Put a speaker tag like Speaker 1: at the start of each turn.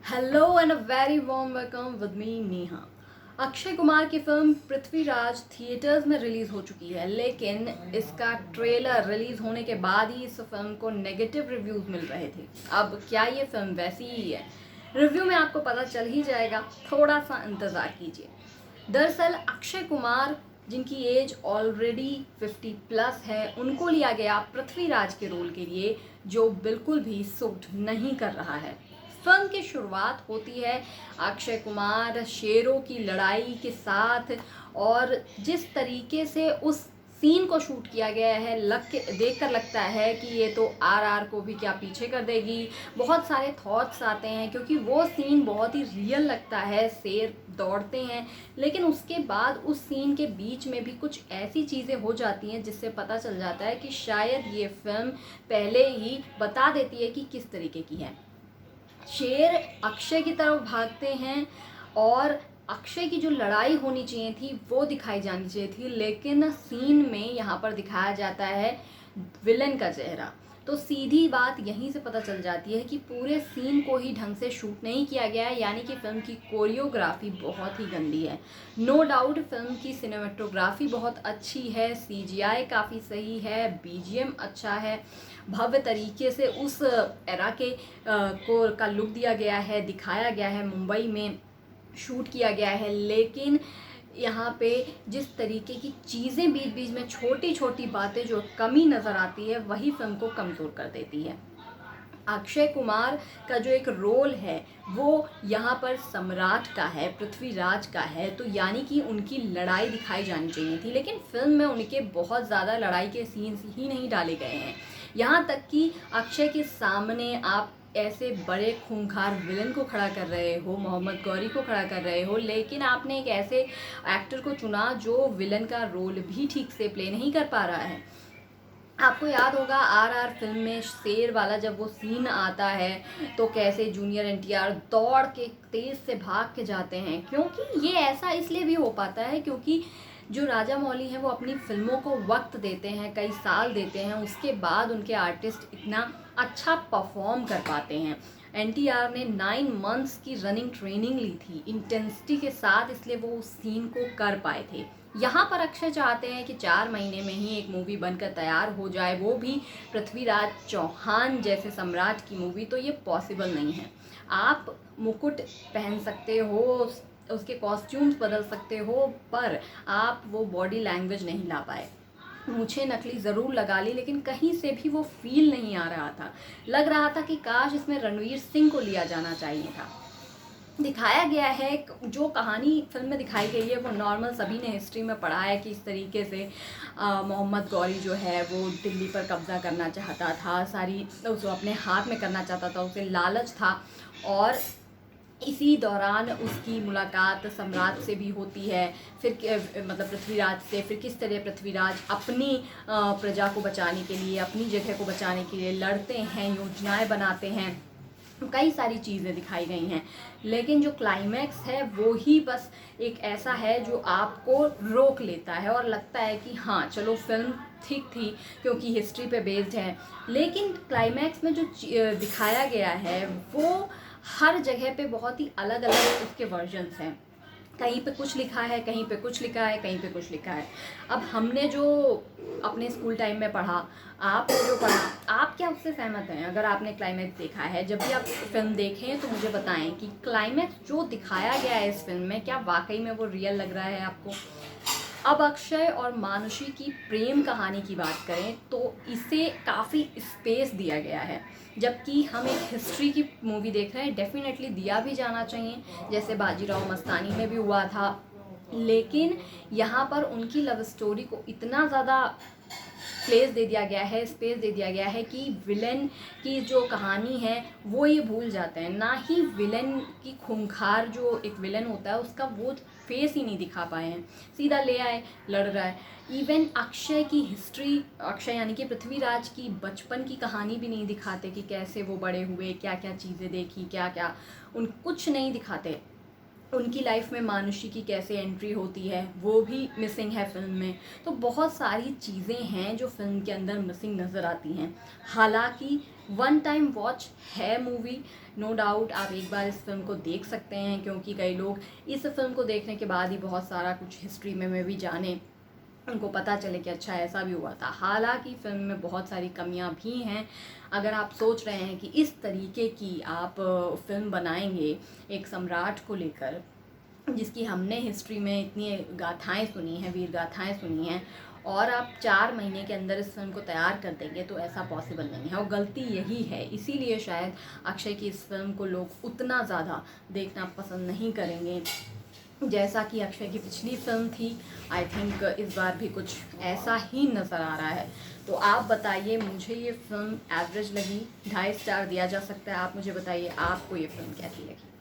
Speaker 1: Hello and a very warm welcome with me Neha. Akshay Kumar की film Prithviraj theatres में release हो चुकी है, लेकिन इसका ट्रेलर रिलीज होने के बाद ही इस फिल्म को नेगेटिव रिव्यूज मिल रहे थे। अब क्या ये फिल्म वैसी ही है? रिव्यू में आपको पता चल ही जाएगा, थोड़ा सा इंतज़ार कीजिए। दरअसल अक्षय कुमार, जिनकी एज ऑलरेडी 50 प्लस है, उनको लिया गया पृथ्वीराज के रोल के लिए, जो बिल्कुल भी सूट नहीं कर रहा है। फिल्म की शुरुआत होती है अक्षय कुमार शेरों की लड़ाई के साथ, और जिस तरीके से उस सीन को शूट किया गया है, देख कर लगता है कि ये तो आर को भी क्या पीछे कर देगी। बहुत सारे थॉट्स आते हैं क्योंकि वो सीन बहुत ही रियल लगता है, शेर दौड़ते हैं, लेकिन उसके बाद उस सीन के बीच में भी कुछ ऐसी चीज़ें हो जाती हैं जिससे पता चल जाता है कि शायद ये फिल्म पहले ही बता देती है कि किस तरीके की है। शेर अक्षय की तरफ भागते हैं और अक्षय की जो लड़ाई होनी चाहिए थी वो दिखाई जानी चाहिए थी, लेकिन सीन में यहाँ पर दिखाया जाता है विलन का चेहरा। तो सीधी बात यहीं से पता चल जाती है कि पूरे सीन को ही ढंग से शूट नहीं किया गया है, यानी कि फिल्म की कोरियोग्राफी बहुत ही गंदी है। नो डाउट फिल्म की सिनेमेटोग्राफी बहुत अच्छी है, सीजीआई काफ़ी सही है, बीजीएम अच्छा है, भव्य तरीके से उस एरा के को का लुक दिया गया है, दिखाया गया है, मुंबई में शूट किया गया है। लेकिन यहाँ पे जिस तरीके की चीज़ें बीच बीच में छोटी छोटी बातें जो कमी नज़र आती है, वही फिल्म को कमज़ोर कर देती है। अक्षय कुमार का जो एक रोल है वो यहाँ पर सम्राट का है, पृथ्वीराज का है, तो यानी कि उनकी लड़ाई दिखाई जानी चाहिए थी, लेकिन फिल्म में उनके बहुत ज़्यादा लड़ाई के सीन्स ही नहीं डाले गए हैं। यहाँ तक कि अक्षय के सामने आप ऐसे बड़े खूंखार विलन को खड़ा कर रहे हो, मोहम्मद गौरी को खड़ा कर रहे हो, लेकिन आपने एक ऐसे एक्टर को चुना जो विलन का रोल भी ठीक से प्ले नहीं कर पा रहा है। आपको याद होगा आर फिल्म में शेर वाला जब वो सीन आता है तो कैसे जूनियर एनटीआर दौड़ के तेज से भाग के जाते हैं, क्योंकि ये ऐसा इसलिए भी हो पाता है क्योंकि जो राजा मौली हैं वो अपनी फिल्मों को वक्त देते हैं, कई साल देते हैं, उसके बाद उनके आर्टिस्ट इतना अच्छा परफॉर्म कर पाते हैं। एनटीआर ने 9 मंथ्स की रनिंग ट्रेनिंग ली थी इंटेंसिटी के साथ, इसलिए वो उस सीन को कर पाए थे। यहाँ पर अक्षय चाहते हैं कि 4 महीने में ही एक मूवी बनकर तैयार हो जाए, वो भी पृथ्वीराज चौहान जैसे सम्राट की मूवी, तो ये पॉसिबल नहीं है। आप मुकुट पहन सकते हो, उसके कॉस्ट्यूम्स बदल सकते हो, पर आप वो बॉडी लैंग्वेज नहीं ला पाए। मुझे नकली ज़रूर लगा ली, लेकिन कहीं से भी वो फील नहीं आ रहा था। लग रहा था कि काश इसमें रणवीर सिंह को लिया जाना चाहिए था। दिखाया गया है जो कहानी फिल्म में दिखाई गई है वो नॉर्मल सभी ने हिस्ट्री में पढ़ा है कि इस तरीके से मोहम्मद गौरी जो है वो दिल्ली पर कब्ज़ा करना चाहता था, सारी उसको अपने हाथ में करना चाहता था, उसे लालच था, और इसी दौरान उसकी मुलाकात सम्राट से भी होती है। फिर मतलब पृथ्वीराज से, फिर किस तरह पृथ्वीराज अपनी प्रजा को बचाने के लिए, अपनी जगह को बचाने के लिए लड़ते हैं, योजनाएं बनाते हैं, कई सारी चीज़ें दिखाई गई हैं। लेकिन जो क्लाइमैक्स है वो ही बस एक ऐसा है जो आपको रोक लेता है और लगता है कि हाँ चलो फिल्म ठीक थी क्योंकि हिस्ट्री पे बेस्ड है, लेकिन क्लाइमैक्स में जो दिखाया गया है वो हर जगह पे बहुत ही अलग अलग उसके वर्जन्स हैं। कहीं पे कुछ लिखा है, कहीं पे कुछ लिखा है, कहीं पे कुछ लिखा है। अब हमने जो अपने स्कूल टाइम में पढ़ा, आपने जो पढ़ा, आप क्या उससे सहमत हैं? अगर आपने क्लाइमैक्स देखा है, जब भी आप फिल्म देखें तो मुझे बताएं कि क्लाइमैक्स जो दिखाया गया है इस फिल्म में, क्या वाकई में वो रियल लग रहा है आपको? अब अक्षय और मानुषी की प्रेम कहानी की बात करें तो इसे काफ़ी स्पेस दिया गया है, जबकि हम एक हिस्ट्री की मूवी देख रहे हैं, डेफिनेटली दिया भी जाना चाहिए, जैसे बाजीराव मस्तानी में भी हुआ था। लेकिन यहाँ पर उनकी लव स्टोरी को इतना ज़्यादा प्लेस दे दिया गया है, स्पेस दे दिया गया है कि विलन की जो कहानी है वो ये भूल जाते हैं, ना ही विलन की खूंखार जो एक विलन होता है उसका वो फेस ही नहीं दिखा पाए हैं। सीधा ले आए, लड़ रहा है। इवन अक्षय की हिस्ट्री, अक्षय यानी कि पृथ्वीराज की बचपन की कहानी भी नहीं दिखाते कि कैसे वो बड़े हुए, क्या क्या चीज़ें देखी, क्या क्या, उन कुछ नहीं दिखाते। उनकी लाइफ में मानुषी की कैसे एंट्री होती है वो भी मिसिंग है फिल्म में। तो बहुत सारी चीज़ें हैं जो फिल्म के अंदर मिसिंग नज़र आती हैं। हालांकि वन टाइम वॉच है मूवी, नो डाउट आप एक बार इस फिल्म को देख सकते हैं, क्योंकि कई लोग इस फिल्म को देखने के बाद ही बहुत सारा कुछ हिस्ट्री में भी जाने, उनको पता चले कि अच्छा ऐसा भी हुआ था। हालांकि फ़िल्म में बहुत सारी कमियां भी हैं। अगर आप सोच रहे हैं कि इस तरीके की आप फ़िल्म बनाएंगे एक सम्राट को लेकर, जिसकी हमने हिस्ट्री में इतनी गाथाएं सुनी हैं, वीर गाथाएं सुनी हैं, और आप 4 महीने के अंदर इस फिल्म को तैयार कर देंगे, तो ऐसा पॉसिबल नहीं है। और गलती यही है, इसीलिए शायद अक्षय की इस फिल्म को लोग उतना ज़्यादा देखना पसंद नहीं करेंगे जैसा कि अक्षय की पिछली फिल्म थी। आई थिंक इस बार भी कुछ ऐसा ही नज़र आ रहा है। तो आप बताइए, मुझे ये फिल्म एवरेज लगी, 2.5 स्टार दिया जा सकता है। आप मुझे बताइए आपको ये फिल्म कैसी लगी।